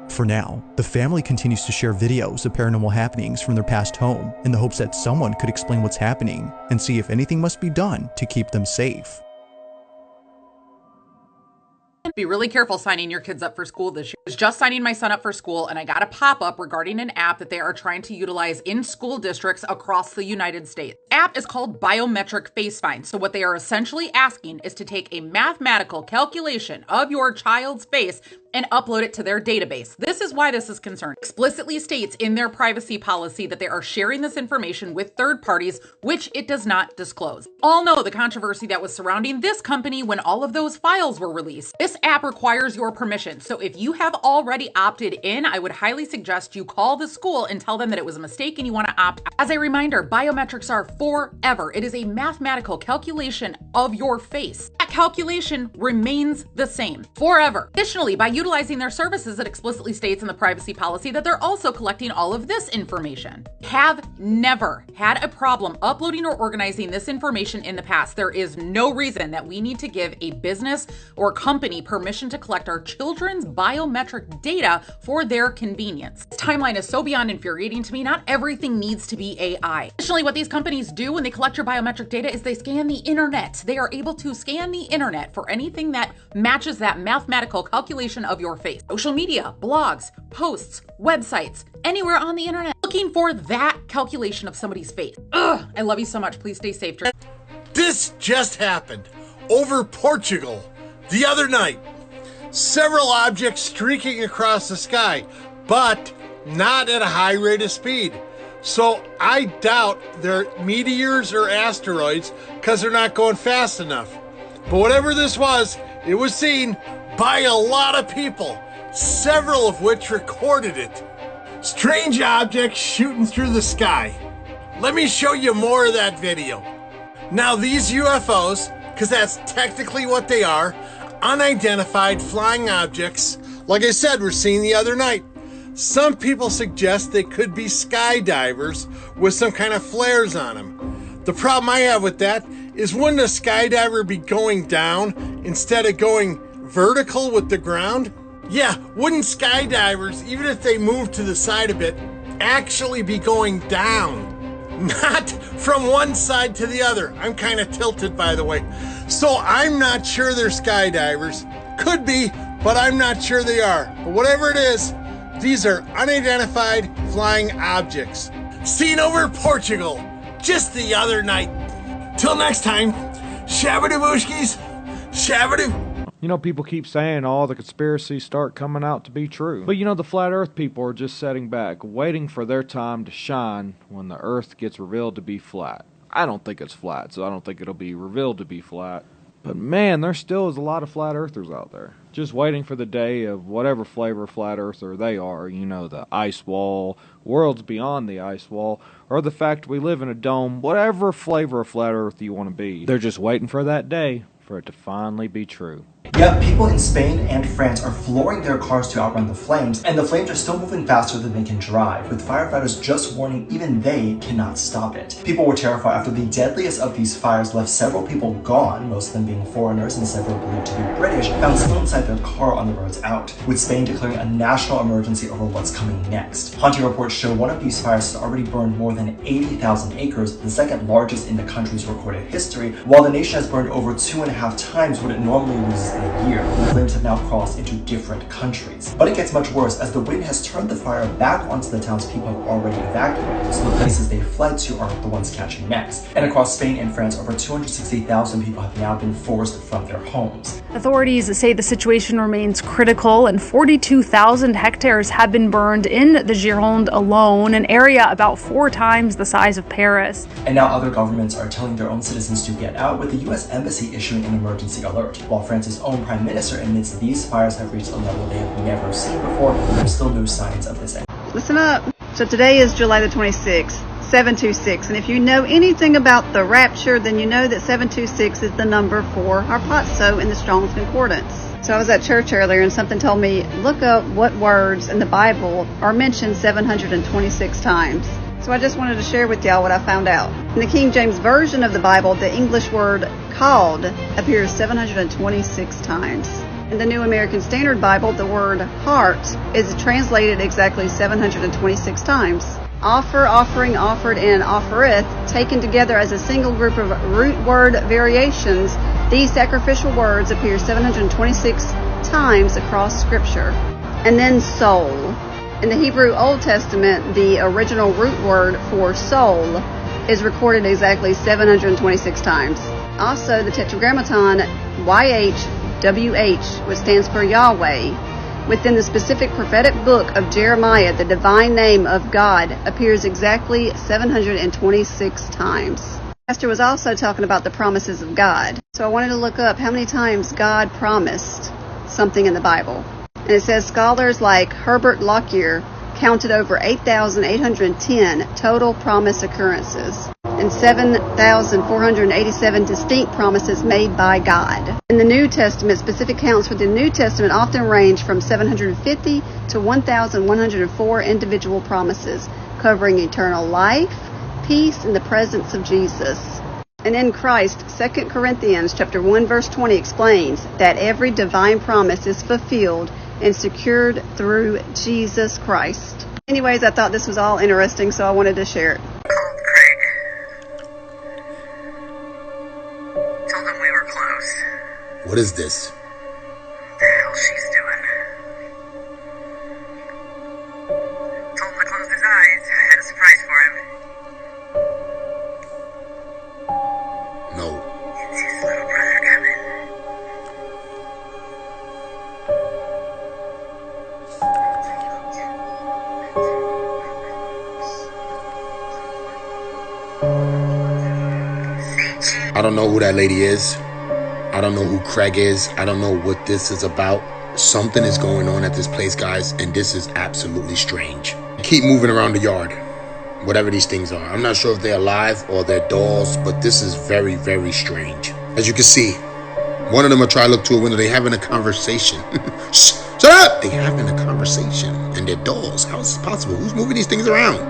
For now, the family continues to share videos of paranormal happenings from their past home in the hopes that someone could explain what's happening and see if anything must be done to keep them safe. Be really careful signing your kids up for school this year. I was just signing my son up for school and I got a pop-up regarding an app that they are trying to utilize in school districts across the United States. The app is called Biometric Face Find. So what they are essentially asking is to take a mathematical calculation of your child's face and upload it to their database. This is why this is concerned. Explicitly states in their privacy policy that they are sharing this information with third parties, which it does not disclose. All know the controversy that was surrounding this company when all of those files were released. This app requires your permission. So if you have already opted in, I would highly suggest you call the school and tell them that it was a mistake and you want to opt out. As a reminder, biometrics are forever. It is a mathematical calculation of your face. That calculation remains the same forever. Additionally, by utilizing their services, it explicitly states in the privacy policy that they're also collecting all of this information. Have never had a problem uploading or organizing this information in the past. There is no reason that we need to give a business or company permission to collect our children's biometric data for their convenience. This timeline is so beyond infuriating to me. Not everything needs to be AI. Additionally, what these companies do when they collect your biometric data is they scan the internet. They are able to scan the internet for anything that matches that mathematical calculation of your face. Social media, blogs, posts, websites, anywhere on the internet, looking for that calculation of somebody's face. Ugh, I love you so much. Please stay safe. This just happened over Portugal the other night. Several objects streaking across the sky, but not at a high rate of speed. So I doubt they're meteors or asteroids because they're not going fast enough. But whatever this was, it was seen by a lot of people, several of which recorded it. Strange objects shooting through the sky. Let me show you more of that video. Now these UFOs, because that's technically what they are, unidentified flying objects, like I said, were seen the other night. Some people suggest they could be skydivers with some kind of flares on them. The problem I have with that is, wouldn't a skydiver be going down instead of going vertical with the ground? Yeah, wouldn't skydivers, even if they move to the side a bit, actually be going down? Not from one side to the other. I'm kind of tilted, by the way. So I'm not sure they're skydivers. Could be, but I'm not sure they are. But whatever it is, these are unidentified flying objects. Seen over Portugal just the other night. Till next time, shabadoo-booshkies, shabadoo. You know, people keep saying all the conspiracies start coming out to be true. But you know, the flat earth people are just sitting back, waiting for their time to shine when the earth gets revealed to be flat. I don't think it's flat, so I don't think it'll be revealed to be flat. But man, there still is a lot of flat earthers out there. Just waiting for the day of whatever flavor flat earther they are. You know, the ice wall, worlds beyond the ice wall, or the fact we live in a dome, whatever flavor of flat earth you want to be. They're just waiting for that day for it to finally be true. Yet people in Spain and France are flooring their cars to outrun the flames, and the flames are still moving faster than they can drive, with firefighters just warning even they cannot stop it. People were terrified after the deadliest of these fires left several people gone, most of them being foreigners and several believed to be British, found still inside their car on the roads out, with Spain declaring a national emergency over what's coming next. Haunting reports show one of these fires has already burned more than 80,000 acres, the second largest in the country's recorded history, while the nation has burned over 2.5 times what it normally loses in a year. The flames have now crossed into different countries. But it gets much worse as the wind has turned the fire back onto the towns people have already evacuated, so the places they fled to are the ones catching next. And across Spain and France, over 260,000 people have now been forced from their homes. Authorities say the situation remains critical and 42,000 hectares have been burned in the Gironde alone, an area about 4 times the size of Paris. And now other governments are telling their own citizens to get out, with the US Embassy issuing an emergency alert, while France's own Prime Minister admits these fires have reached a level they have never seen before, and there's still no signs of this end. Listen up. So today is July the 26th, 726, and if you know anything about the rapture, then you know that 726 is the number for harpazo in the Strong's Concordance. So I was at church earlier and something told me, look up what words in the Bible are mentioned 726 times. So I just wanted to share with y'all what I found out. In the King James Version of the Bible, the English word called appears 726 times. In the New American Standard Bible, the word heart is translated exactly 726 times. Offer, offering, offered, and offereth, taken together as a single group of root word variations, these sacrificial words appear 726 times across Scripture. And then soul. In the Hebrew Old Testament, the original root word for soul is recorded exactly 726 times. Also, the Tetragrammaton YHWH, which stands for Yahweh, within the specific prophetic book of Jeremiah, the divine name of God appears exactly 726 times. Pastor was also talking about the promises of God. So I wanted to look up how many times God promised something in the Bible. And it says scholars like Herbert Lockyer counted over 8,810 total promise occurrences and 7,487 distinct promises made by God. In the New Testament, specific counts for the New Testament often range from 750 to 1,104 individual promises, covering eternal life, peace, and the presence of Jesus. And in Christ, 2 Corinthians chapter 1 verse 20 explains that every divine promise is fulfilled and secured through Jesus Christ. Anyways, I thought this was all interesting, so I wanted to share it. Told him we were close. What is this? What the hell she's doing? Told him to close his eyes. I had a surprise for him. No. It's his little brother coming. I don't know who that lady is. I don't know who Craig is. I don't know what this is about. Something is going on at this place, guys, and this is absolutely strange. Keep moving around the yard, whatever these things are. I'm not sure if they're alive or they're dolls, but this is very, very strange. As you can see, one of them will try to look to a window. They're having a conversation. Shh, shut up! They're having a conversation, and they're dolls. How is this possible? Who's moving these things around?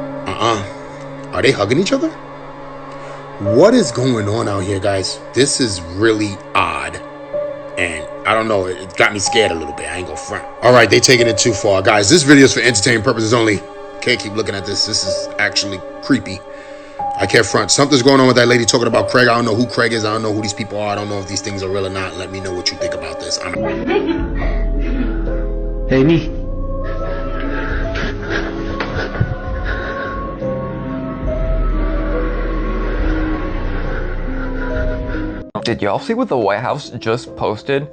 Are they hugging each other? What is going on out here, guys? This is really odd. And I don't know, it got me scared a little bit. I ain't gonna front. All right, they taking it too far. Guys, this video is for entertainment purposes only. Can't keep looking at this. This is actually creepy. I can't front. Something's going on with that lady talking about Craig. I don't know who Craig is. I don't know who these people are. I don't know if these things are real or not. Let me know what you think about this. Hey, me. Did y'all see what the White House just posted?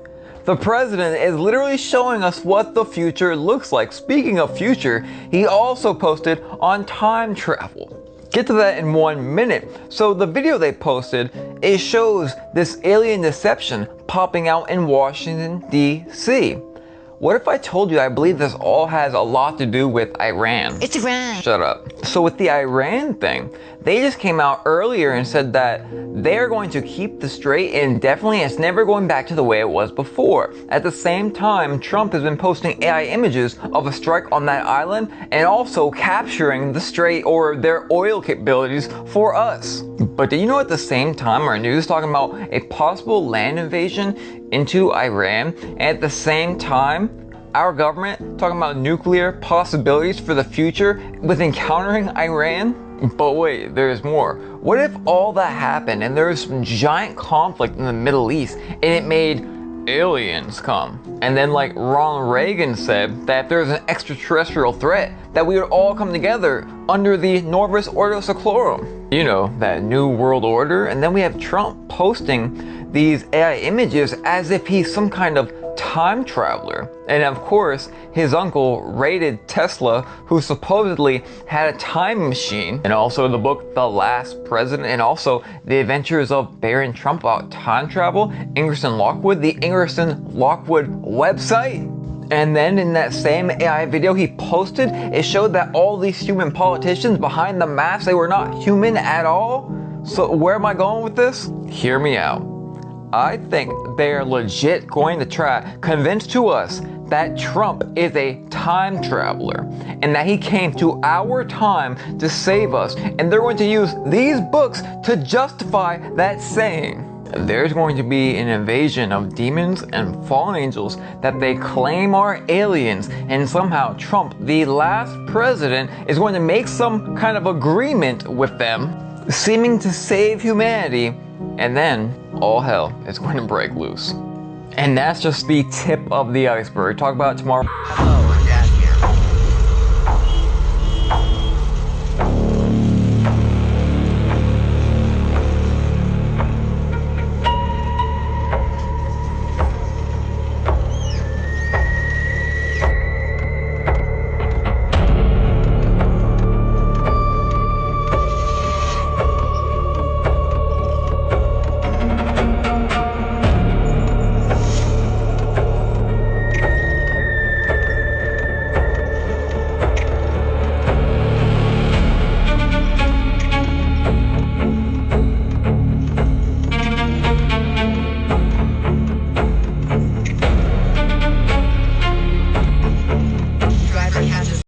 The president is literally showing us what the future looks like. Speaking of future, he also posted on time travel. Get to that in 1 minute. So the video they posted, it shows this alien deception popping out in Washington, D.C. What if I told you I believe this all has a lot to do with Iran? It's Iran. Shut up. So with the Iran thing, they just came out earlier and said that they're going to keep the strait indefinitely. It's never going back to the way it was before. At the same time, Trump has been posting AI images of a strike on that island and also capturing the strait or their oil capabilities for us. But do you know at the same time our news is talking about a possible land invasion into Iran, and at the same time our government talking about nuclear possibilities for the future with encountering Iran? But wait, there's more. What if all that happened and there was some giant conflict in the Middle East and it made aliens come? And then like Ronald Reagan said that if there's an extraterrestrial threat, that we would all come together under the Norvis Ordo Seclorum. You know, that new world order. And then we have Trump posting these AI images as if he's some kind of time traveler. And of course, his uncle raided Tesla, who supposedly had a time machine. And also the book The Last President, and also The Adventures of Baron Trump about time travel, Ingerson Lockwood, the Ingerson Lockwood website. And then in that same AI video he posted, it showed that all these human politicians behind the mask, they were not human at all. So where am I going with this? Hear me out. I think they're legit going to try convince to us that Trump is a time traveler and that he came to our time to save us, and they're going to use these books to justify that saying. There's going to be an invasion of demons and fallen angels that they claim are aliens, and somehow Trump, the last president, is going to make some kind of agreement with them, seeming to save humanity, and then all hell is going to break loose. And that's just the tip of the iceberg. Talk about it tomorrow.